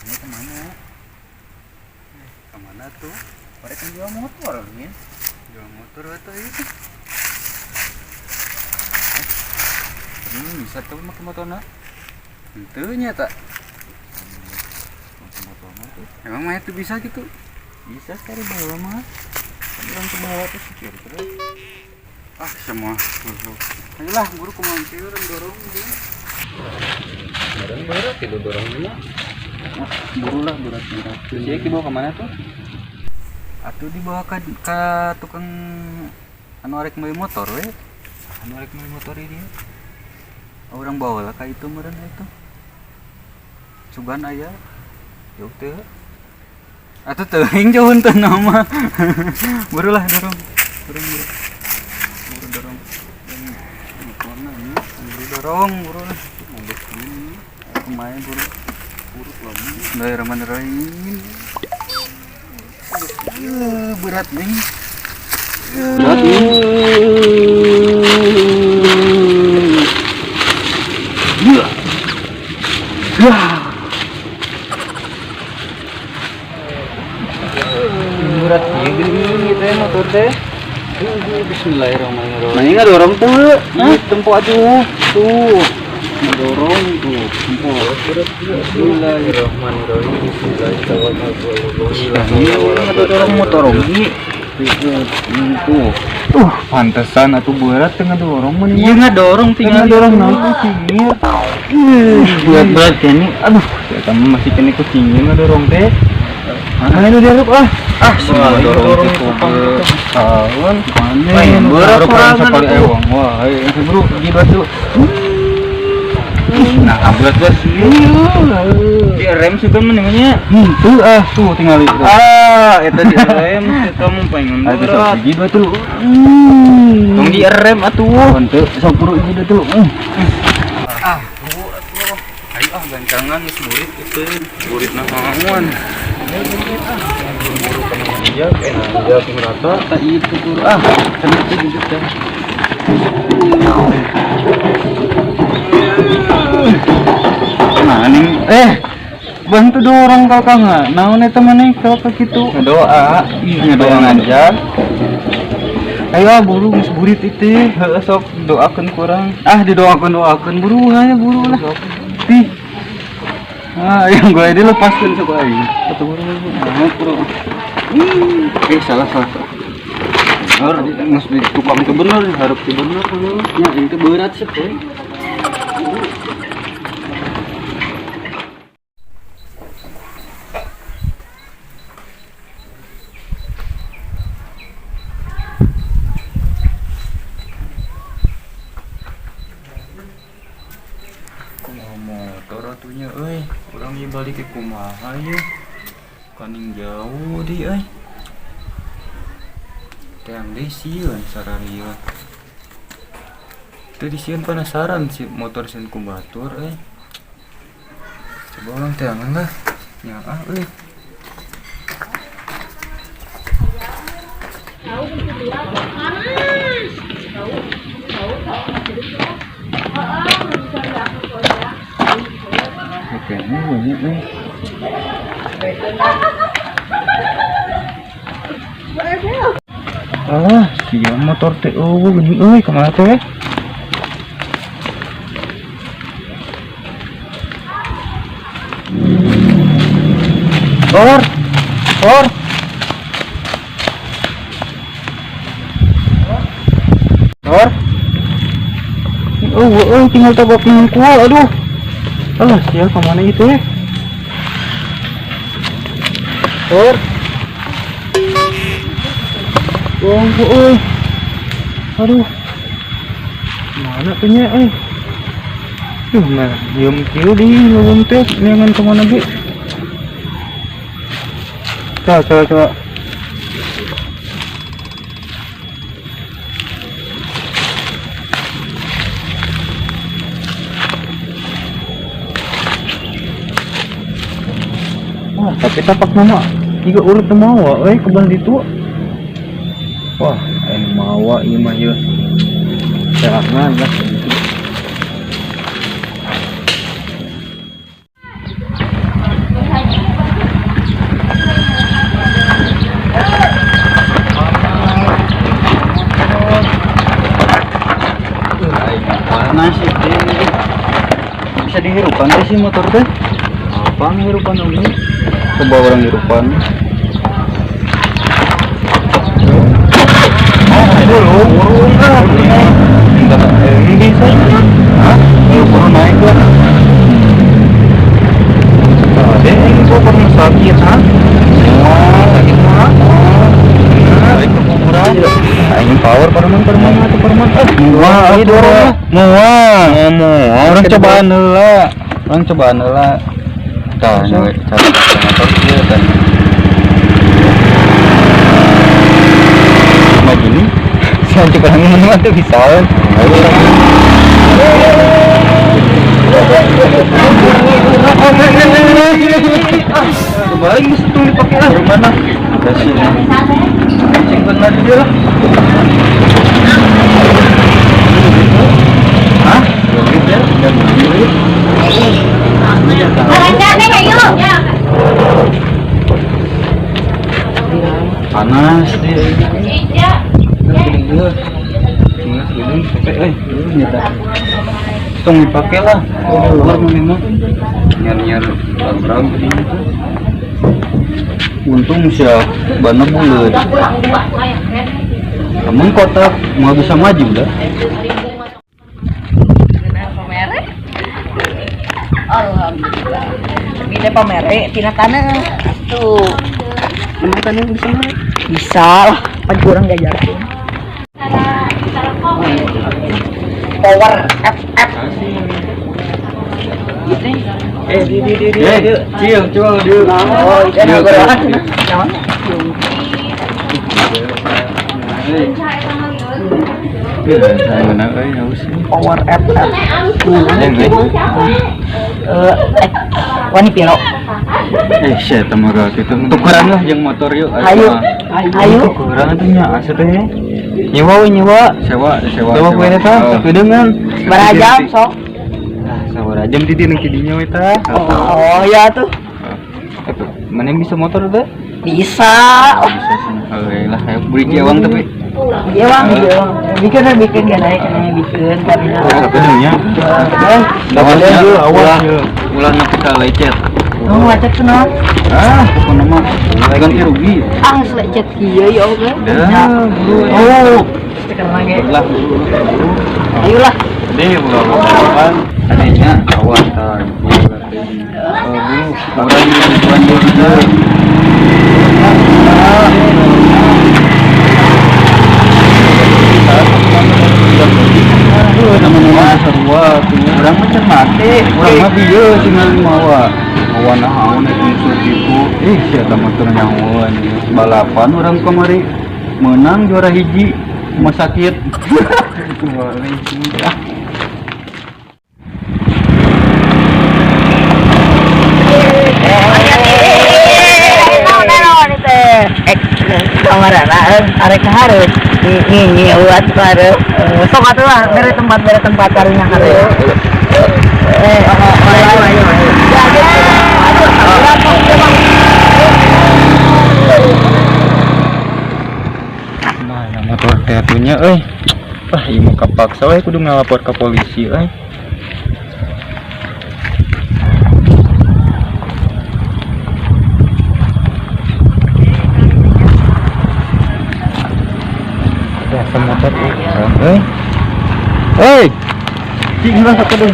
Ini kemana? Kemana tuh? Mereka jual motor nih. Jual motor atau itu? Bisa tuh pakai motornya? Tentunya tak. Motor tuh. Emang mah itu bisa gitu? Bisa sekali bawa mah. Orang ke bawah tuh sikir terus. Semua buru. Ayolah buru kemana orang dorong dia. Barang berat itu dorongnya. Buru lah berat. Dia dibawa kemana tuh? Atuh dibawa ke tukang anu arek meuli motor we. Anu arek meuli motor dia. Orang bawa lah ka itu meureun itu. Coban aya. Yuk teh. Atuh teuing jauh teu nama. Buru lah dorong. Buru dorong. Motorna nya buru dorong, buru lah. Ngomong ini. Aku main buru lagi. Bismillahirrahmanirrahim. Berat nih. Berat nih. Berat gini teh motor teh. Bismillahirrahmanirrahim. Nah, ini nggak dorong tuh. Tempo aduh. Tuh. Dorong tuh. Tempo. Bismillahirrahmanirrahim. Bismillahirrahmanirrahim. Dorong motor ini. Tuh. Pantesan atuh berat tengah dorong mah. Iya ngadorong tinggal dorong nanti singir. Berat ini. Aduh, kita masih kena kucingnya ngadorong teh. Mana itu dia lu semua dorong itu kawan. Main berat sekali ewang. Wah, ayo bro, pergi batu. Nah, berat bos. Di rem juga menengahnya. Tuh tinggal itu. Itu di rem kamu pengen berat. Pergi batu. Tong di rem atuh. Henteu sok buru pergi batu. Ayo gancangan geus murid itu. Murid naon. Buru kena dia rata tak itu buru kena itu hidup dah. Nah ini bantu dorong kakak nggak? Naon eta maneh kalau kitu doa aja. Ayo buru geus burit itu sok doakeun kurang. Didoakeun buru lah Tih. Yang gue ini lepaskan coba aja. Bro. Salah. Harus di tukang itu bener, harus itu bener. Ya itu berat sih. Motor atunya urang ieu balik ke kumaha ye kaning jauh di teang deui sieun sararieu teu disieun penasaran si motor sieun ku batur coba ulang teangan lah nyaah kayaknya banyak siang motor teh gini kemana teh Tor tinggal tabak nangku aduh siapa mana itu Tor aduh mana punya nah diam kieu di ngomong teh neangan kemana ge coba tapi tapak nama tiga ulet mawa kebal itu wah ini mawa ini mah ya jangan lah Bisa dihirupan sih motor teh. Apa hirupan ini? Coba orang hirupan. Burung lah. Ini bisa. Hah? Burung naik lah. Ada ini kok pernah sakit, ha? Sakit mah. Naik ke kuburan. Ini power permen atau permen? Muah itu orang. Muah. Orang cobaan heula. Orang cobaan heula. Tah, cari motor dia kan. Cuma gini. Saya juga ngomong tuh bisa. Kembali mesti tuh dipakai lah. Mana? Kasih. Cing benar dia lah. Hah? Panas dia. Tong dipakai lah. Keluar memang. Nyar program begini tuh. Untung siap bana bulan. Namun kotak mau bisa maju dah. Alhamdulillah. Bida pamere tina tanah. Tuh. Emang tanah bisa mah? Bisa lah, pan kurang gajaran. Power FF. Cil, jual dia. Oh, dia berapa? Power FF. Wani piro? Saya tamaga kita tukeran lah yang motor yuk. Ayo. Tukeran tuh nya asli teh. Nyewa. Sewa. Sewa kuwi eta kedengan. Berajam sok. Nah, sabar jam di dieu kidinya we tah. Oh, ya tuh. Mana yang bisa motor teh? Bisa. Bisa sih. Lah kayak beli jawang tapi. Jawang. Bikin kan naik bikin kan. Kedennya. Dawalnya awas. Ulah kita lecet. Oh, macet kenal. Pokoknya mah ganti rugi. Lecet kieu ya oke. Oh, sekarang lagi. lah. Ayolah. Deh, ulah adanya awas tar. Orang yang tuan dia. Nama-nama sarua tuh urang macam mati. Urang mah bieu cenah mawa. Mawana haun unsur itu. Sia tah motor nyawan. Balapan urang kamari menang juara hiji. Rumah sakit. Kamarana arek harus ini buat baru sok atuh lah bere tempat karunya hareup ayo mana motor teh atunya euy ieu mah kapaksa we kudu ngalapor ka polisi euy. Motor cing lah satu dong.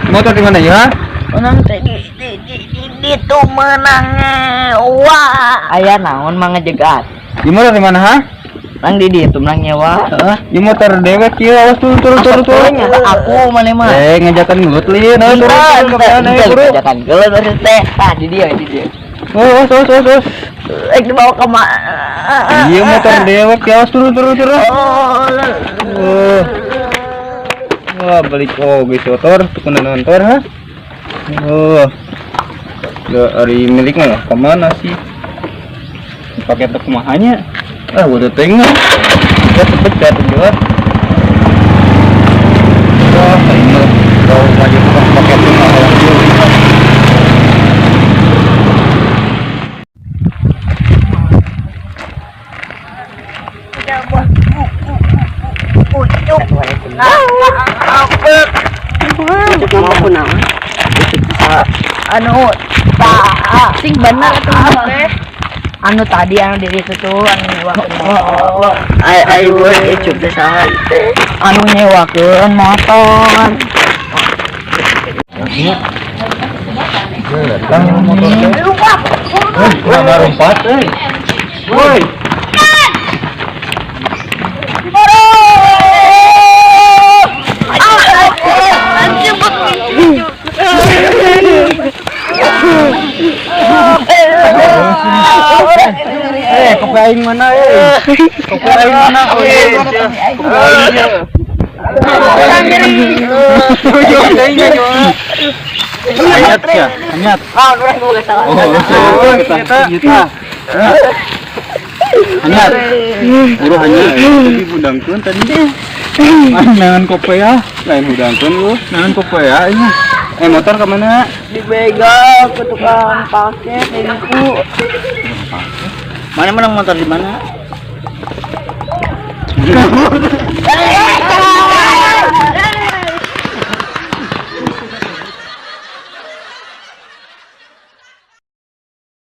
Motor di mana ya? menang di itu menangnya wah aya naon mah ngejegat Di mana ha? nang di itu menang nyewa Di motor dewek kieu awas turun. aku mana mah Ngajakan ngelut lieu turun ke mana buru. ngajakan geuleuh terus teh di dia Oh. dibawa ke mana Iya motor dewek ya awas turun. Wah balik gitu motor tukang motor ha. Dari milik mah kemana sih? Pakai truk mahanya. Udah tengok. Ya cepet buat. Wah ini kalau lagi pakai truk mahal. Cuma aku na. Anu, sing bener tuh teh. Anu tadi anu di situ tuh anu nyewakeun motor. Ai buat ecuk teh saha teh. Anu nyewakeun motor. Lompat euy. Woi. Kopi mana Kopi mana? Anyat ya, anyat. Anyat. Uruh anyat. Tapi budangkeun tadi. Nangan kopi ya, lain budangkeun lu. Nangan kopi ya ini. Motor ke mana? Dibegal ke tukang paket ibu. Mana motor di mana?